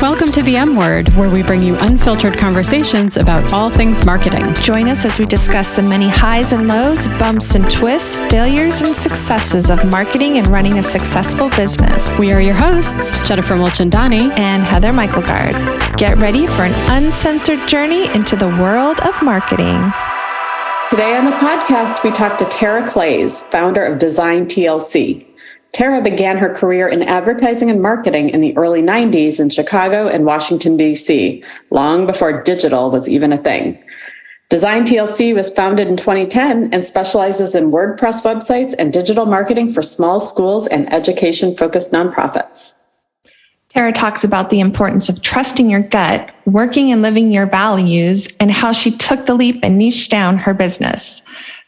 Welcome to the M Word, where we bring you unfiltered conversations about all things marketing. Join us as we discuss the many highs and lows, bumps and twists, failures and successes of marketing and running a successful business. We are your hosts, Jennifer Mulchandani and Heather Michaelgard. Get ready for an uncensored journey into the world of marketing. Today on the podcast, we talk to Tara Claeys, founder of Design TLC. Tara began her career in advertising and marketing in the early 90s in Chicago and Washington, D.C., long before digital was even a thing. Design TLC was founded in 2010 and specializes in WordPress websites and digital marketing for small schools and education-focused nonprofits. Tara talks about the importance of trusting your gut, working and living your values, and how she took the leap and niched down her business.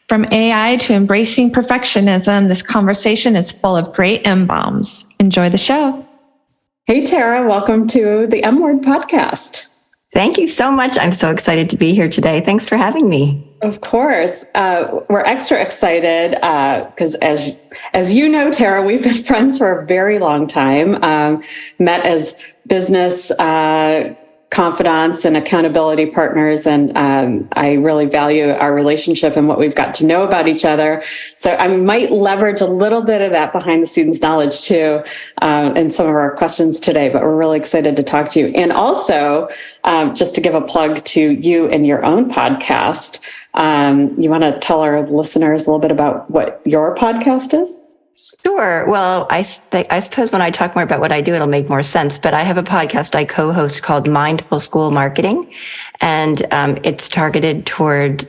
From AI to embracing perfectionism, this conversation is full of great M-bombs. Enjoy the show. Hey, Tara, welcome to the M Word podcast. Thank you so much. I'm so excited to be here today. Thanks for having me. Of course. We're extra excited because as you know, Tara, we've been friends for a very long time, met as business confidants and accountability partners. And I really value our relationship and what we've got to know about each other. So I might leverage a little bit of that behind the scenes knowledge too in some of our questions today, but we're really excited to talk to you. And also, just to give a plug to you and your own podcast, you want to tell our listeners a little bit about what your podcast is? Sure. Well, I suppose when I talk more about what I do, it'll make more sense. But I have a podcast I co-host called Mindful School Marketing, and it's targeted toward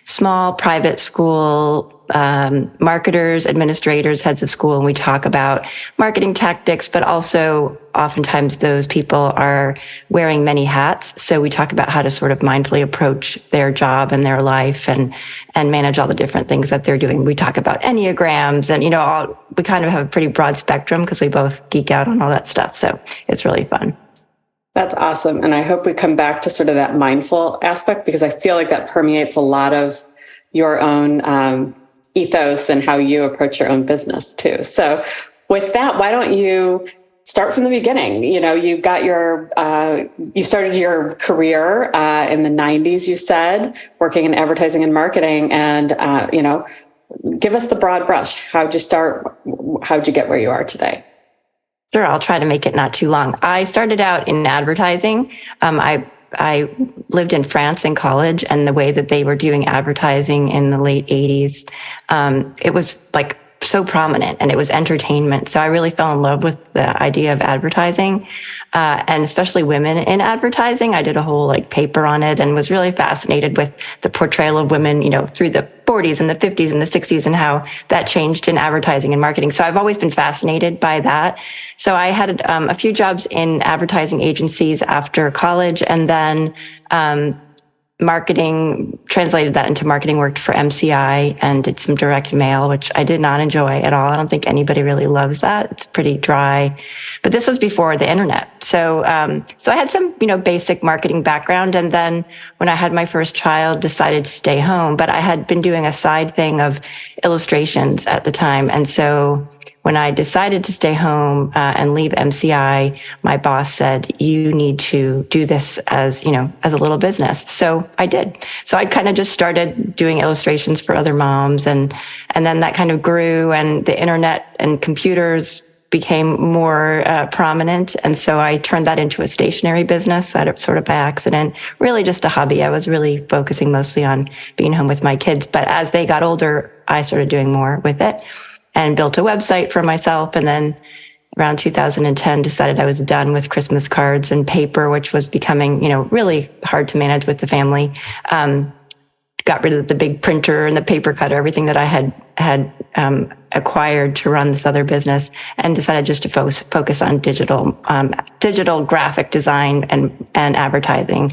small private school marketers, administrators, heads of school, and we talk about marketing tactics, but also oftentimes those people are wearing many hats. So we talk about how to sort of mindfully approach their job and their life and manage all the different things that they're doing. We talk about Enneagrams and, we kind of have a pretty broad spectrum because we both geek out on all that stuff. So it's really fun. That's awesome. And I hope we come back to sort of that mindful aspect because I feel like that permeates a lot of your own ethos and how you approach your own business too. So with that, why don't you start from the beginning? You got you started your career in the 90s, you said, working in advertising and marketing. And, give us the broad brush. How'd you start? How'd you get where you are today? Sure. I'll try to make it not too long. I started out in advertising. I lived in France in college, and the way that they were doing advertising in the late 80s, it was like so prominent and it was entertainment. So I really fell in love with the idea of advertising, and especially women in advertising. I did a whole paper on it and was really fascinated with the portrayal of women, through the 40s and the 50s and the 60s and how that changed in advertising and marketing. So I've always been fascinated by that. So I had a few jobs in advertising agencies after college, and then marketing, translated that into marketing, worked for MCI and did some direct mail, which I did not enjoy at all. I don't think anybody really loves that. It's pretty dry, but this was before the internet. So I had some, basic marketing background. And then when I had my first child, decided to stay home, but I had been doing a side thing of illustrations at the time. And so when I decided to stay home and leave MCI, my boss said, you need to do this as a little business. So I did. So I kind of just started doing illustrations for other moms. And then that kind of grew, and the internet and computers became more prominent. And so I turned that into a stationery business, sort of by accident, really just a hobby. I was really focusing mostly on being home with my kids. But as they got older, I started doing more with it, and built a website for myself. And then around 2010, decided I was done with Christmas cards and paper, which was becoming, really hard to manage with the family. Got rid of the big printer and the paper cutter, everything that I had acquired to run this other business, and decided just to focus on digital graphic design and advertising,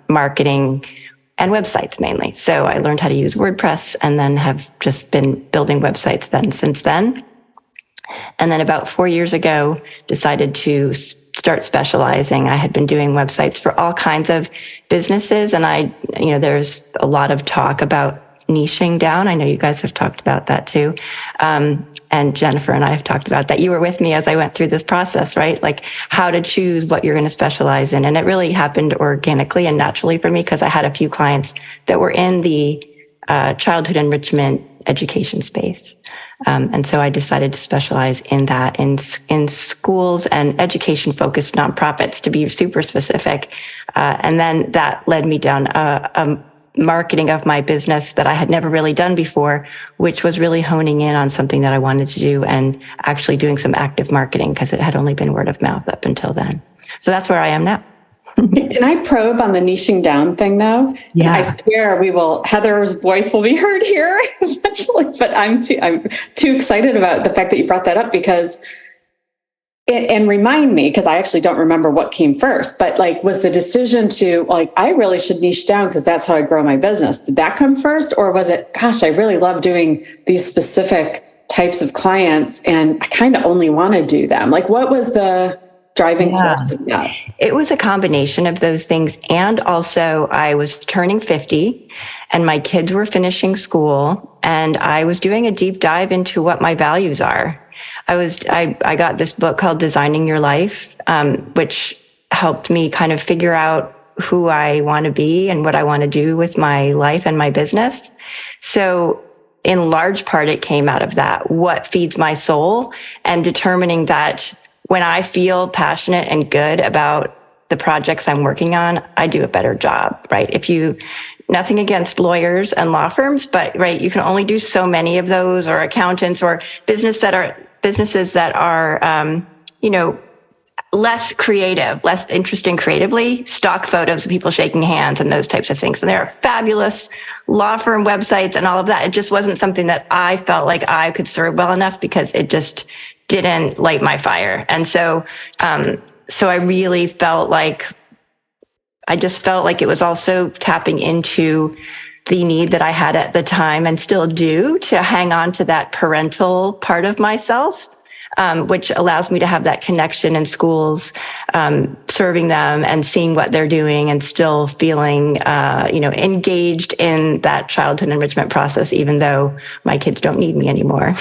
marketing, and websites mainly. So I learned how to use WordPress, and then have just been building websites since then. And then about 4 years ago, decided to start specializing. I had been doing websites for all kinds of businesses, and there's a lot of talk about niching down. I know you guys have talked about that too. and Jennifer and I have talked about that. You were with me as I went through this process, right? Like how to choose what you're going to specialize in. And it really happened organically and naturally for me because I had a few clients that were in the childhood enrichment education space. And so I decided to specialize in that in schools and education focused nonprofits, to be super specific. And then that led me down a marketing of my business that I had never really done before, which was really honing in on something that I wanted to do and actually doing some active marketing because it had only been word of mouth up until then. So that's where I am now. Can I probe on the niching down thing though? Yeah. I swear Heather's voice will be heard here eventually, but I'm too excited about the fact that you brought that up because and remind me, because I actually don't remember what came first, but like, was the decision to like, I really should niche down because that's how I grow my business. Did that come first? Or was it, gosh, I really love doing these specific types of clients and I kind of only want to do them? Like, what was the driving force of that? It was a combination of those things. And also I was turning 50 and my kids were finishing school and I was doing a deep dive into what my values are. I got this book called Designing Your Life, which helped me kind of figure out who I want to be and what I want to do with my life and my business. So in large part, it came out of that, what feeds my soul, and determining that when I feel passionate and good about the projects I'm working on, I do a better job, right? Nothing against lawyers and law firms, but right, you can only do so many of those, or accountants, or businesses that are, less creative, less interesting creatively, stock photos of people shaking hands and those types of things. And there are fabulous law firm websites and all of that. It just wasn't something that I felt like I could serve well enough because it just didn't light my fire. And so I really felt like, it was also tapping into the need that I had at the time and still do to hang on to that parental part of myself, which allows me to have that connection in schools, serving them and seeing what they're doing and still feeling, engaged in that childhood enrichment process, even though my kids don't need me anymore.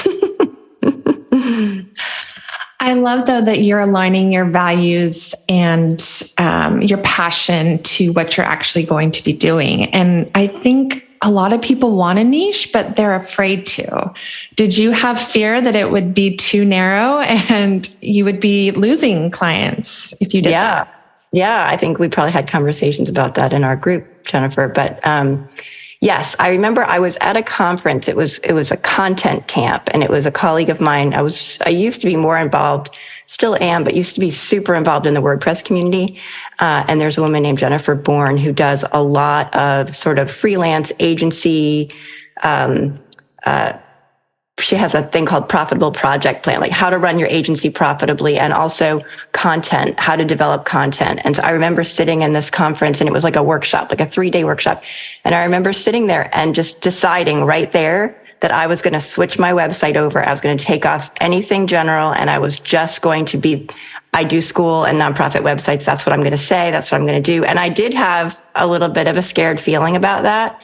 I love, though, that you're aligning your values and your passion to what you're actually going to be doing. And I think a lot of people want a niche, but they're afraid to. Did you have fear that it would be too narrow and you would be losing clients if you did that? Yeah, I think we probably had conversations about that in our group, Jennifer. But yes, I remember I was at a conference. It was a content camp, and it was a colleague of mine. I used to be more involved, still am, but used to be super involved in the WordPress community. And there's a woman named Jennifer Bourne who does a lot of sort of freelance agency. She has a thing called Profitable Project Plan, like how to run your agency profitably, and also content, how to develop content. And so I remember sitting in this conference, and it was like a workshop, like a 3-day workshop. And I remember sitting there and just deciding right there that I was going to switch my website over. I was going to take off anything general, and I was just going to I do school and nonprofit websites. That's what I'm going to say. That's what I'm going to do. And I did have a little bit of a scared feeling about that.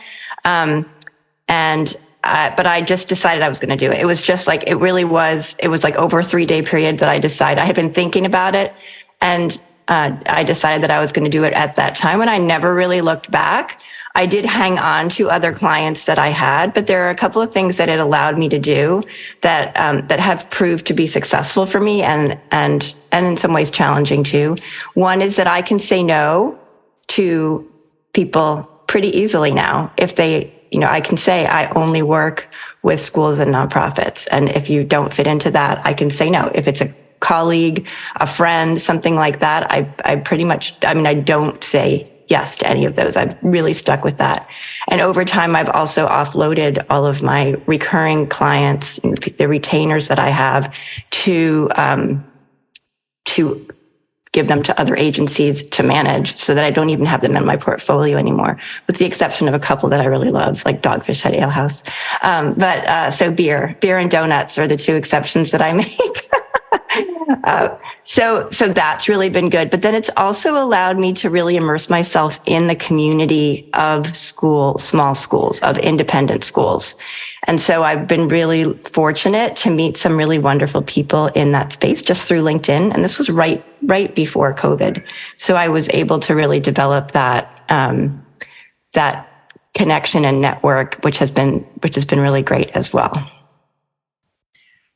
But I just decided I was going to do it. It was just like, it was like over a 3-day period that I decided. I had been thinking about it, and I decided that I was going to do it at that time, and I never really looked back. I did hang on to other clients that I had, but there are a couple of things that it allowed me to do that have proved to be successful for me and in some ways challenging too. One is that I can say no to people pretty easily now. If they, I can say I only work with schools and nonprofits. And if you don't fit into that, I can say no. If it's a colleague, a friend, something like that, I pretty much, I don't say yes to any of those. I've really stuck with that. And over time, I've also offloaded all of my recurring clients, the retainers that I have, to give them to other agencies to manage, so that I don't even have them in my portfolio anymore, with the exception of a couple that I really love, like Dogfish Head Ale House. So beer and donuts are the two exceptions that I make. So that's really been good. But then it's also allowed me to really immerse myself in the community of small schools, of independent schools. And so I've been really fortunate to meet some really wonderful people in that space just through LinkedIn. And this was right before COVID. So I was able to really develop that connection and network, which has been really great as well.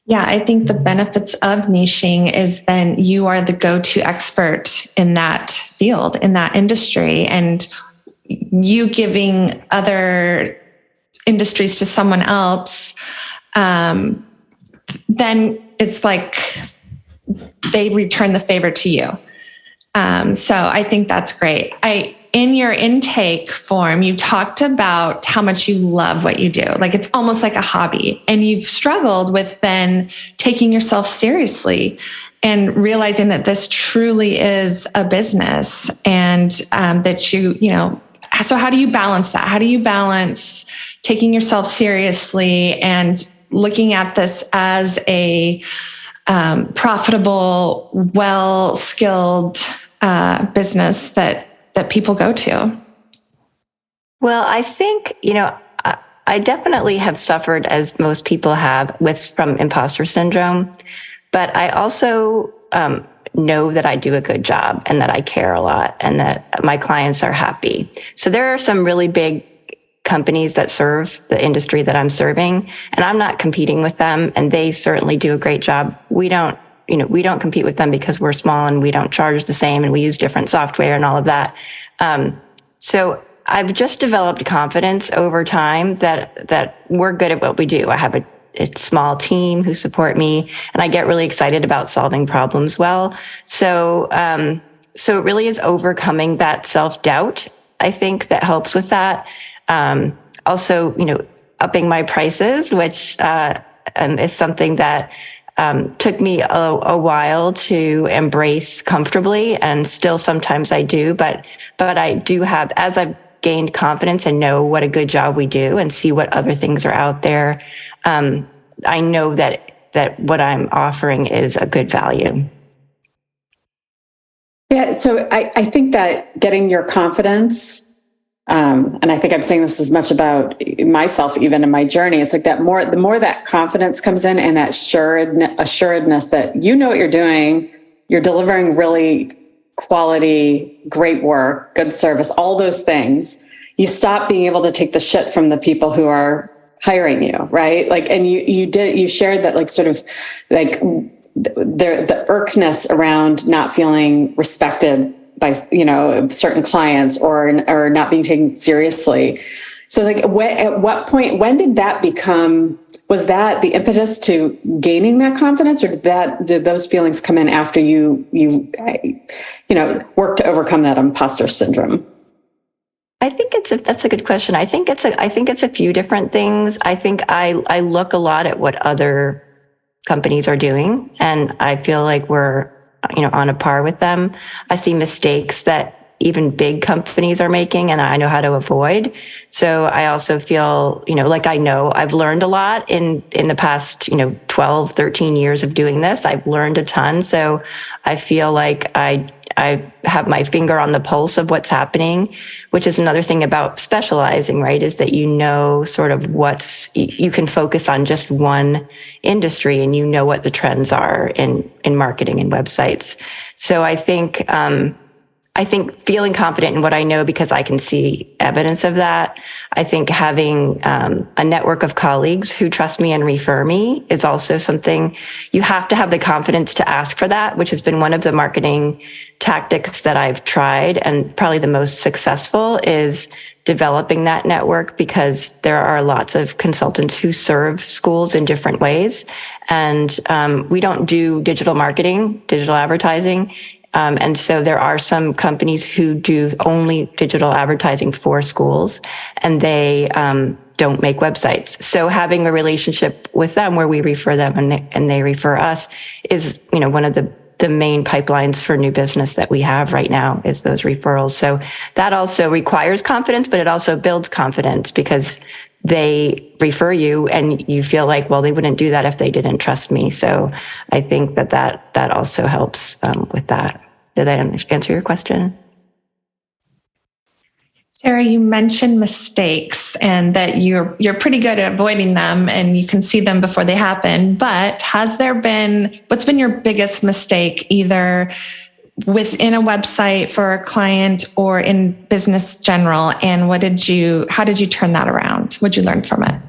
Yeah, I think the benefits of niching is then you are the go-to expert in that field, in that industry, and you giving other industries to someone else, then it's like they return the favor to you. So I think that's great. In your intake form, you talked about how much you love what you do. Like it's almost like a hobby, and you've struggled with then taking yourself seriously and realizing that this truly is a business, and that you know, so how do you balance that? How do you balance taking yourself seriously and looking at this as a profitable, well-skilled business that people go to? Well, I think, I definitely have suffered, as most people have, from imposter syndrome, but I also know that I do a good job and that I care a lot and that my clients are happy. So there are some really big companies that serve the industry that I'm serving, and I'm not competing with them, and they certainly do a great job. We don't compete with them because we're small and we don't charge the same and we use different software and all of that. So I've just developed confidence over time that we're good at what we do. I have a small team who support me, and I get really excited about solving problems well. So it really is overcoming that self-doubt, I think, that helps with that. Also, upping my prices, which is something that took me a while to embrace comfortably, and still sometimes I do, but I do have, as I've gained confidence and know what a good job we do and see what other things are out there, I know that what I'm offering is a good value. Yeah, so I think that getting your confidence, and I think I'm saying this as much about myself, even in my journey, it's like the more that confidence comes in and that assuredness that you know what you're doing, you're delivering really quality, great work, good service, all those things, you stop being able to take the shit from the people who are hiring you, right? Like, and you shared that, like, sort of like the irkness around not feeling respected by, certain clients or not being taken seriously. So like at what point, when did that become, was that the impetus to gaining that confidence, or did those feelings come in after you work to overcome that imposter syndrome? I think that's a good question. I think it's a few different things. I think I look a lot at what other companies are doing, and I feel like we're, on a par with them. I see mistakes that even big companies are making, and I know how to avoid. So I also feel, like I know I've learned a lot in the past, 12, 13 years of doing this. I've learned a ton. So I feel like I have my finger on the pulse of what's happening, which is another thing about specializing, right? Is that sort of you can focus on just one industry, and what the trends are in marketing and websites. So I think feeling confident in what I know because I can see evidence of that. I think having a network of colleagues who trust me and refer me is also something. You have to have the confidence to ask for that, which has been one of the marketing tactics that I've tried, and probably the most successful is developing that network, because there are lots of consultants who serve schools in different ways. And we don't do digital marketing, digital advertising. And so there are some companies who do only digital advertising for schools, and they don't make websites. So having a relationship with them where we refer them and they refer us is, one of the main pipelines for new business that we have right now is those referrals. So that also requires confidence, but it also builds confidence, because they refer you and you feel like, well, they wouldn't do that if they didn't trust me. So I think that also helps with that. Did I answer your question? Sarah, you mentioned mistakes and that you're pretty good at avoiding them and you can see them before they happen. But what's been your biggest mistake, either within a website for a client or in business general? And how did you turn that around? What'd you learn from it?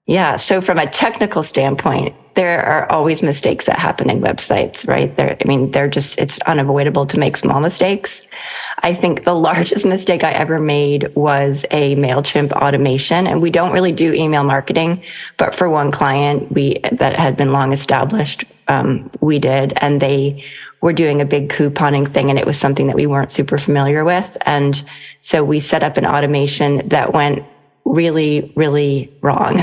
Yeah. So from a technical standpoint, there are always mistakes that happen in websites, right? It's unavoidable to make small mistakes. I think the largest mistake I ever made was a MailChimp automation. And we don't really do email marketing, but for one client that had been long established, we did, and they were doing a big couponing thing, and it was something that we weren't super familiar with. And so we set up an automation that went really, really wrong.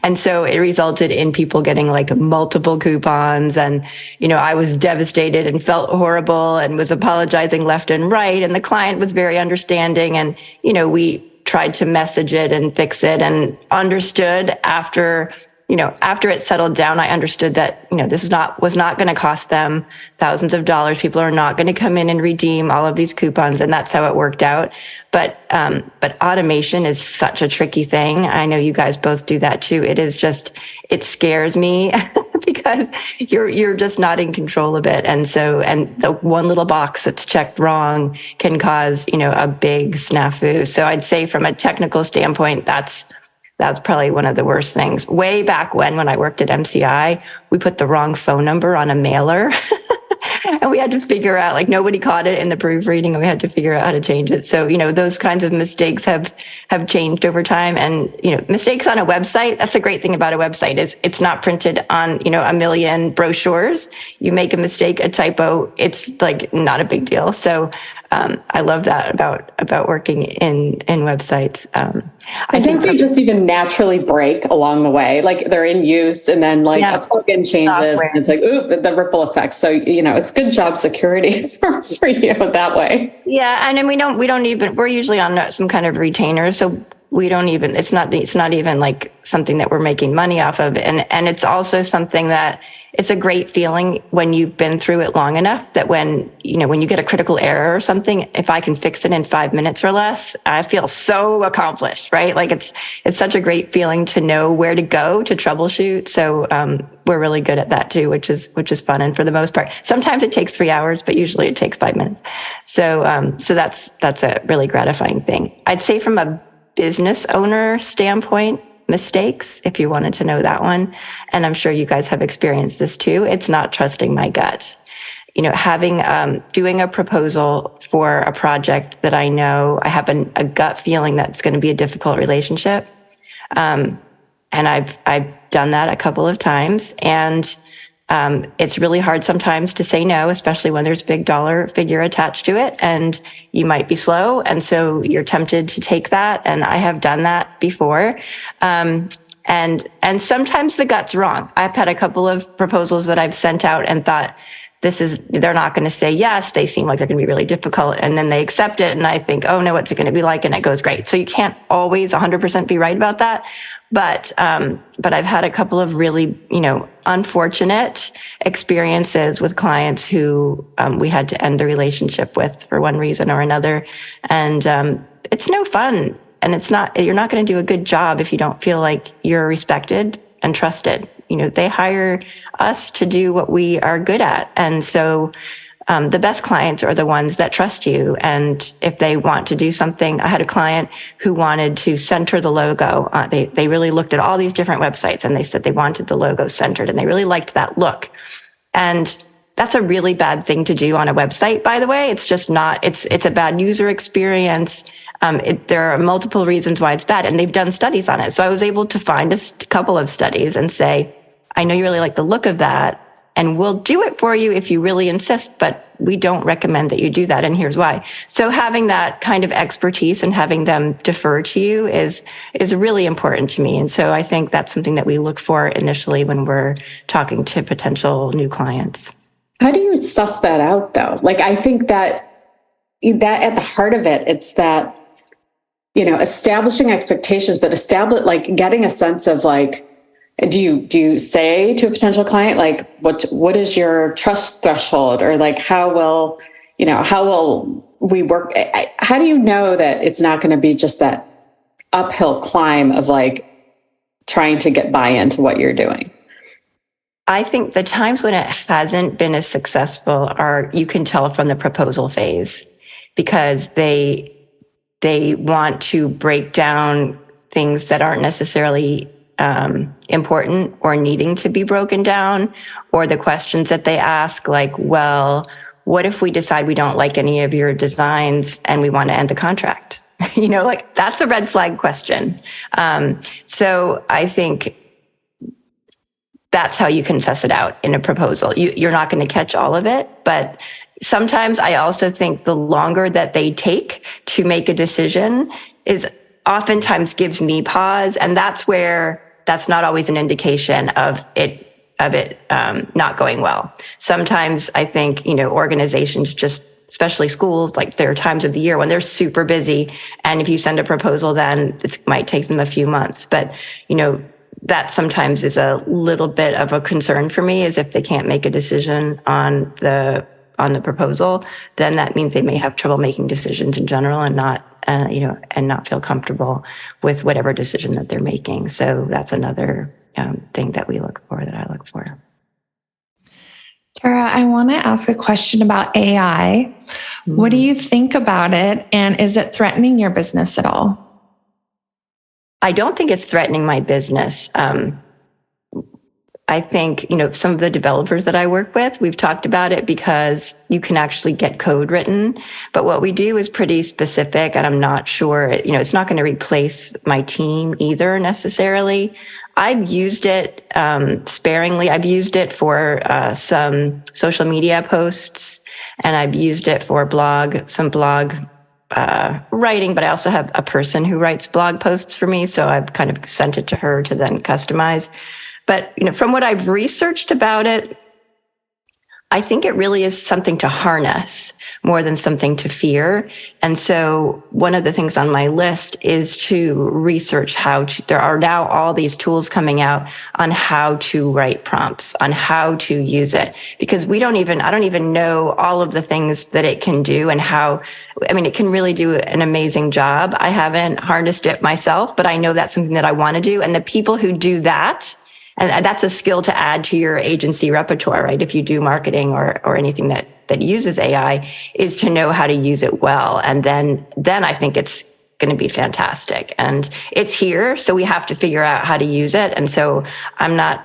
And so it resulted in people getting like multiple coupons. And, I was devastated and felt horrible and was apologizing left and right. And the client was very understanding. And, we tried to message it and fix it and understood after it settled down, I understood that, this was not going to cost them thousands of dollars. People are not going to come in and redeem all of these coupons. And that's how it worked out. But automation is such a tricky thing. I know you guys both do that too. It scares me because you're just not in control of it. And the one little box that's checked wrong can cause, a big snafu. So I'd say from a technical standpoint, that's probably one of the worst things. Way back when I worked at MCI, we put the wrong phone number on a mailer and we had to figure out, like, nobody caught it in the proofreading and we had to figure out how to change it. So, those kinds of mistakes have changed over time. And, mistakes on a website, that's a great thing about a website is it's not printed on, a million brochures. You make a mistake, a typo, it's like not a big deal. So, I love that about working in websites. I think they just even naturally break along the way. Like they're in use and then a plugin changes software. And it's like, ooh, the ripple effect. So, it's good job security for you that way. Yeah. And then we're usually on some kind of retainer. So we don't even, it's not even like something that we're making money off of. And it's also something that it's a great feeling when you've been through it long enough that when you get a critical error or something, if I can fix it in 5 minutes or less, I feel so accomplished, right? Like it's such a great feeling to know where to go to troubleshoot. So, we're really good at that too, which is fun. And for the most part, sometimes it takes 3 hours, but usually it takes 5 minutes. So that's a really gratifying thing. I'd say from a business owner standpoint, mistakes, if you wanted to know that one. And I'm sure you guys have experienced this too. It's not trusting my gut. Doing a proposal for a project that I know I have a gut feeling that's going to be a difficult relationship. And I've done that a couple of times. And it's really hard sometimes to say no, especially when there's a big dollar figure attached to it and you might be slow. And so you're tempted to take that. And I have done that before. And sometimes the gut's wrong. I've had a couple of proposals that I've sent out and thought, they're not going to say yes. They seem like they're going to be really difficult. And then they accept it. And I think, oh no, what's it going to be like? And it goes great. So you can't always 100% be right about that. But I've had a couple of really, unfortunate experiences with clients who we had to end the relationship with for one reason or another. And it's no fun. And you're not going to do a good job if you don't feel like you're respected and trusted. They hire us to do what we are good at. And so the best clients are the ones that trust you. And if they want to do something, I had a client who wanted to center the logo. They really looked at all these different websites and they said they wanted the logo centered and they really liked that look. And that's a really bad thing to do on a website, by the way. It's just not, it's a bad user experience. There are multiple reasons why it's bad, and they've done studies on it. So I was able to find a couple of studies and say, I know you really like the look of that, and we'll do it for you if you really insist, but we don't recommend that you do that, and here's why. So having that kind of expertise and having them defer to you is really important to me. And so I think that's something that we look for initially when we're talking to potential new clients. How do you suss that out though? Like, I think that at the heart of it, it's that establishing expectations, but getting a sense of like, do you say to a potential client, like, what is your trust threshold, or like, how will we work? How do you know that it's not going to be just that uphill climb of like trying to get buy-in to what you're doing? I think the times when it hasn't been as successful you can tell from the proposal phase, because they want to break down things that aren't necessarily important or needing to be broken down, or the questions that they ask, like, well, what if we decide we don't like any of your designs and we want to end the contract? Like, that's a red flag question. So I think that's how you can test it out in a proposal. You're not going to catch all of it, but sometimes I also think the longer that they take to make a decision is oftentimes gives me pause. And that's not always an indication of it not going well. Sometimes I think, organizations, just especially schools, like, there are times of the year when they're super busy. And if you send a proposal, then it might take them a few months. But, that sometimes is a little bit of a concern for me, is if they can't make a decision on the proposal, then that means they may have trouble making decisions in general, and not feel comfortable with whatever decision that they're making. So that's another thing that I look for. Tara, I want to ask a question about AI. What do you think about it? And is it threatening your business at all? I don't think it's threatening my business. I think, some of the developers that I work with, we've talked about it because you can actually get code written. But what we do is pretty specific, and I'm not sure, it's not going to replace my team either necessarily. I've used it sparingly. I've used it for some social media posts, and I've used it for some blog writing, but I also have a person who writes blog posts for me. So I've kind of sent it to her to then customize. But, from what I've researched about it, I think it really is something to harness more than something to fear. And so one of the things on my list is to research there are now all these tools coming out on how to write prompts, on how to use it, because I don't even know all of the things that it can do and it can really do an amazing job. I haven't harnessed it myself, but I know that's something that I want to do. And the people who do that, and that's a skill to add to your agency repertoire, right? If you do marketing or anything that uses AI, is to know how to use it well. And then I think it's going to be fantastic. And it's here, so we have to figure out how to use it. And so I'm not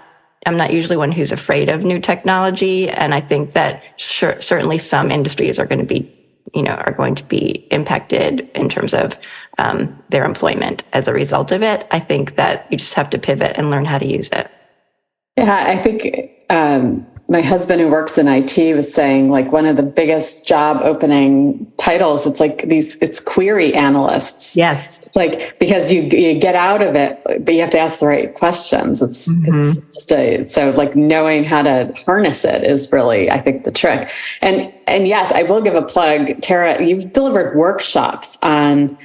usually one who's afraid of new technology. And I think that certainly some industries are going to be impacted in terms of their employment as a result of it. I think that you just have to pivot and learn how to use it. Yeah, I think my husband, who works in IT, was saying, like, one of the biggest job opening titles, it's query analysts. Yes. Like, because you get out of it, but you have to ask the right questions. It's just so like knowing how to harness it is really, I think, the trick. And yes, I will give a plug, Tara, you've delivered workshops on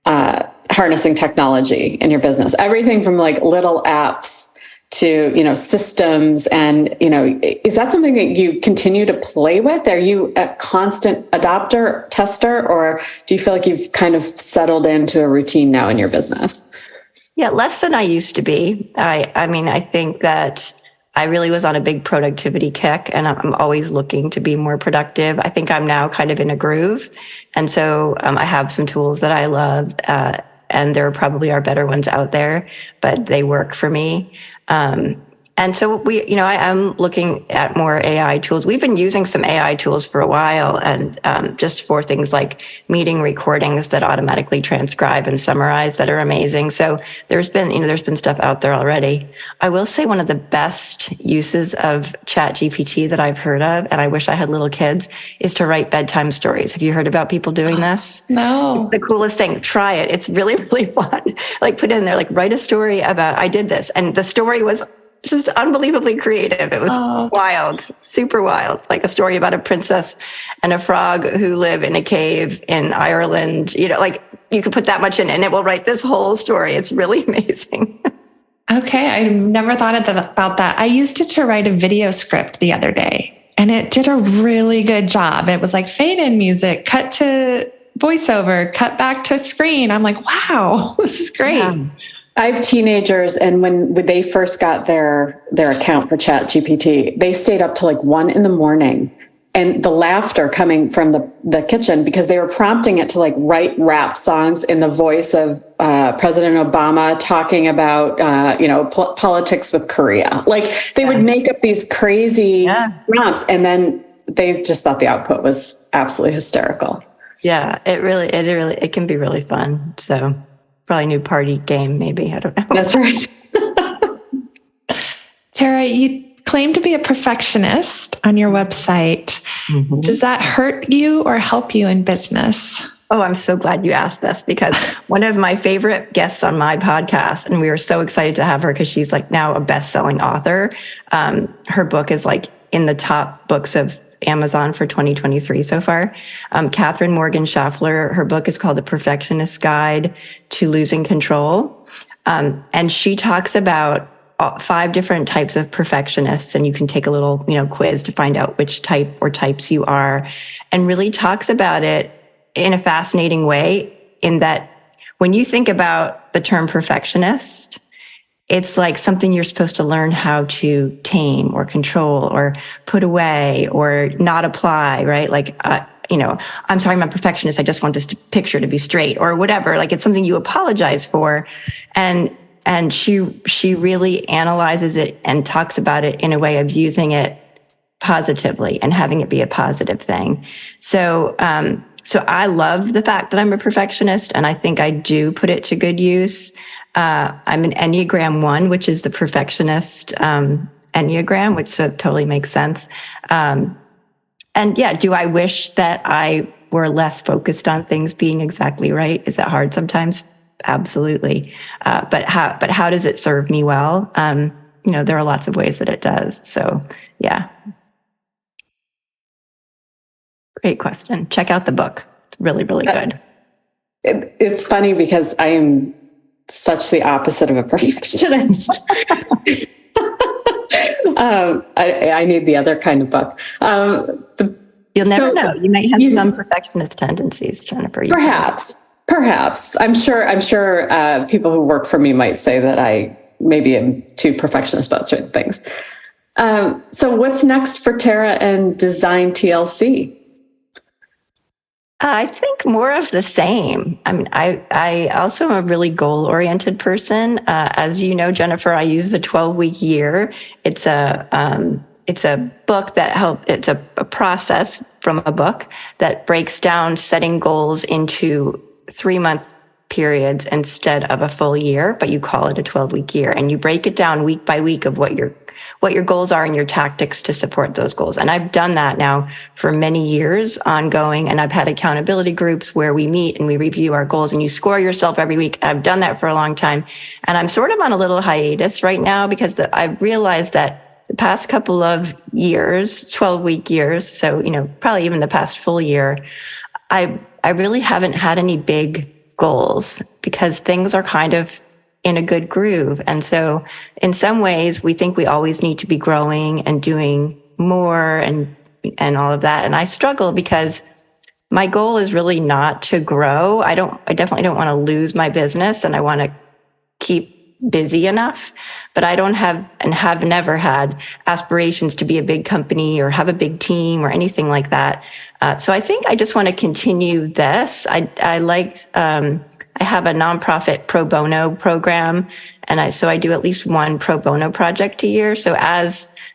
harnessing technology in your business, everything from like little apps to, systems. And, is that something that you continue to play with? Are you a constant adopter, tester, or do you feel like you've kind of settled into a routine now in your business? Yeah, less than I used to be. I think that I really was on a big productivity kick, and I'm always looking to be more productive. I think I'm now kind of in a groove. And so I have some tools that I love, and there probably are better ones out there, but they work for me. And so I am looking at more AI tools. We've been using some AI tools for a while, and just for things like meeting recordings that automatically transcribe and summarize that are amazing. So there's been stuff out there already. I will say one of the best uses of ChatGPT that I've heard of, and I wish I had little kids, is to write bedtime stories. Have you heard about people doing this? No. It's the coolest thing. Try it. It's really, really fun. Like, put in there, like, write a story about, I did this. And the story was just unbelievably creative. It was wild, super wild. Like a story about a princess and a frog who live in a cave in Ireland, you could put that much in and it will write this whole story. It's really amazing. Okay. I never thought about that. I used it to write a video script the other day, and it did a really good job. It was like fade in music, cut to voiceover, cut back to screen. I'm like, wow, this is great. Yeah. I have teenagers, and when they first got their account for ChatGPT, they stayed up till like 1 a.m. And the laughter coming from the kitchen, because they were prompting it to like write rap songs in the voice of President Obama talking about, politics with Korea. Like they would make up these crazy prompts, and then they just thought the output was absolutely hysterical. Yeah, it can be really fun. So probably a new party game, maybe. I don't know. That's right. Tara, you claim to be a perfectionist on your website. Mm-hmm. Does that hurt you or help you in business? Oh, I'm so glad you asked this, because one of my favorite guests on my podcast, and we were so excited to have her because she's like now a best-selling author. Her book is like in the top books of Amazon for 2023 so far. Catherine Morgan Schaffler, her book is called The Perfectionist's Guide to Losing Control. And she talks about 5 different types of perfectionists, and you can take a little, quiz to find out which type or types you are, and really talks about it in a fascinating way, in that when you think about the term perfectionist, it's like something you're supposed to learn how to tame or control or put away or not apply, right? Like, I'm sorry, I'm a perfectionist. I just want this picture to be straight or whatever. Like, it's something you apologize for. And she really analyzes it and talks about it in a way of using it positively and having it be a positive thing. So I love the fact that I'm a perfectionist, and I think I do put it to good use. I'm an Enneagram 1, which is the perfectionist Enneagram, which totally makes sense. And yeah, do I wish that I were less focused on things being exactly right? Is that hard sometimes? Absolutely. But how does it serve me well? There are lots of ways that it does. So yeah. Great question. Check out the book. It's really, really good. It's funny because I am such the opposite of a perfectionist. I need the other kind of book. You'll never know. You might have some perfectionist tendencies, Jennifer. Perhaps. I'm sure people who work for me might say that I maybe am too perfectionist about certain things. So what's next for Tara and Design TLC? I think more of the same. I mean, I also am a really goal-oriented person. As you know, Jennifer, I use the 12-week year. It's a book it's a process from a book that breaks down setting goals into 3-month periods instead of a full year, but you call it a 12-week year, and you break it down week by week of what your goals are and your tactics to support those goals. And I've done that now for many years ongoing, and I've had accountability groups where we meet and we review our goals, and you score yourself every week. I've done that for a long time, and I'm sort of on a little hiatus right now because I've realized that the past couple of years, 12-week years, so probably even the past full year, I really haven't had any big goals because things are kind of in a good groove. And so in some ways, we think we always need to be growing and doing more and all of that. And I struggle because my goal is really not to grow. I definitely don't want to lose my business, and I want to keep busy enough, but I don't have and have never had aspirations to be a big company or have a big team or anything like that. So I think I just want to continue this. I have a nonprofit pro bono program, and so I do at least one pro bono project a year. So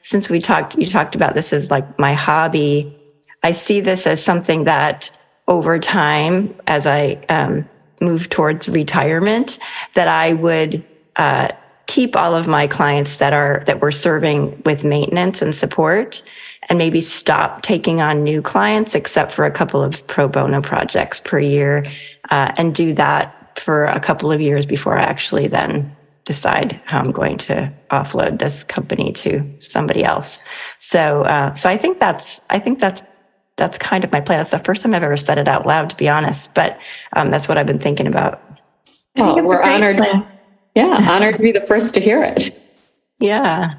since you talked about this as like my hobby, I see this as something that over time, as I move towards retirement, that I would keep all of my clients that we're serving with maintenance and support, and maybe stop taking on new clients except for a couple of pro bono projects per year, and do that for a couple of years before I actually then decide how I'm going to offload this company to somebody else. So I think that's that's kind of my plan. That's the first time I've ever said it out loud, to be honest. But that's what I've been thinking about. Well, we're honored. Yeah, honored to be the first to hear it. Yeah.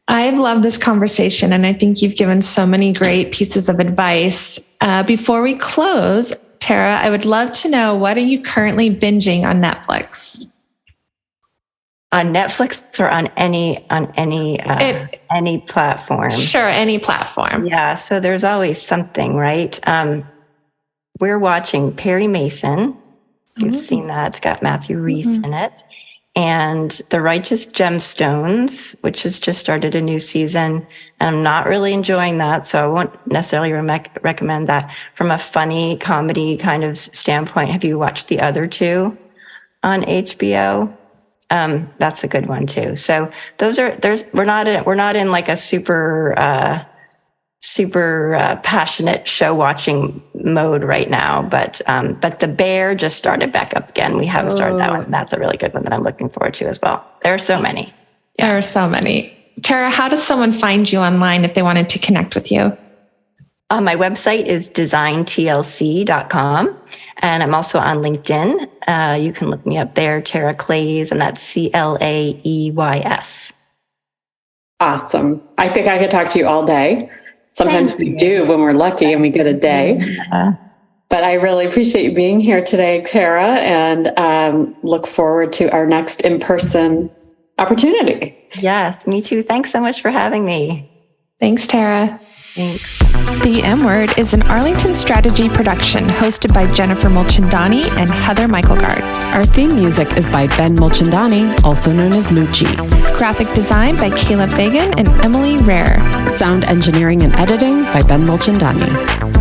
I've loved this conversation, and I think you've given so many great pieces of advice. Before we close, Tara, I would love to know, what are you currently binging on Netflix? On Netflix or on any platform? Sure, any platform. Yeah, so there's always something, right? We're watching Perry Mason. You've seen that. It's got Matthew Rhys in it. And The Righteous Gemstones, which has just started a new season. And I'm not really enjoying that, so I won't necessarily recommend that. From a funny comedy kind of standpoint, have you watched the other two on HBO? That's a good one too. So we're not in like a super passionate show watching mode right now, but The Bear just started back up again. We haven't started that one. That's a really good one that I'm looking forward to as well. There are so many. Yeah. There are so many. Tara, how does someone find you online if they wanted to connect with you? My website is designtlc.com, and I'm also on LinkedIn. You can look me up there, Tara Claeys, and that's Claeys. Awesome. I think I could talk to you all day. Sometimes we do when we're lucky and we get a day. But I really appreciate you being here today, Tara, and look forward to our next in-person opportunity. Yes, me too. Thanks so much for having me. Thanks, Tara. Thanks. The M Word is an Arlington Strategy production hosted by Jennifer Mulchandani and Heather Michaelgard. Our theme music is by Ben Mulchandani, also known as Moochie. Graphic design by Caleb Fagan and Emily Rare. Sound engineering and editing by Ben Mulchandani.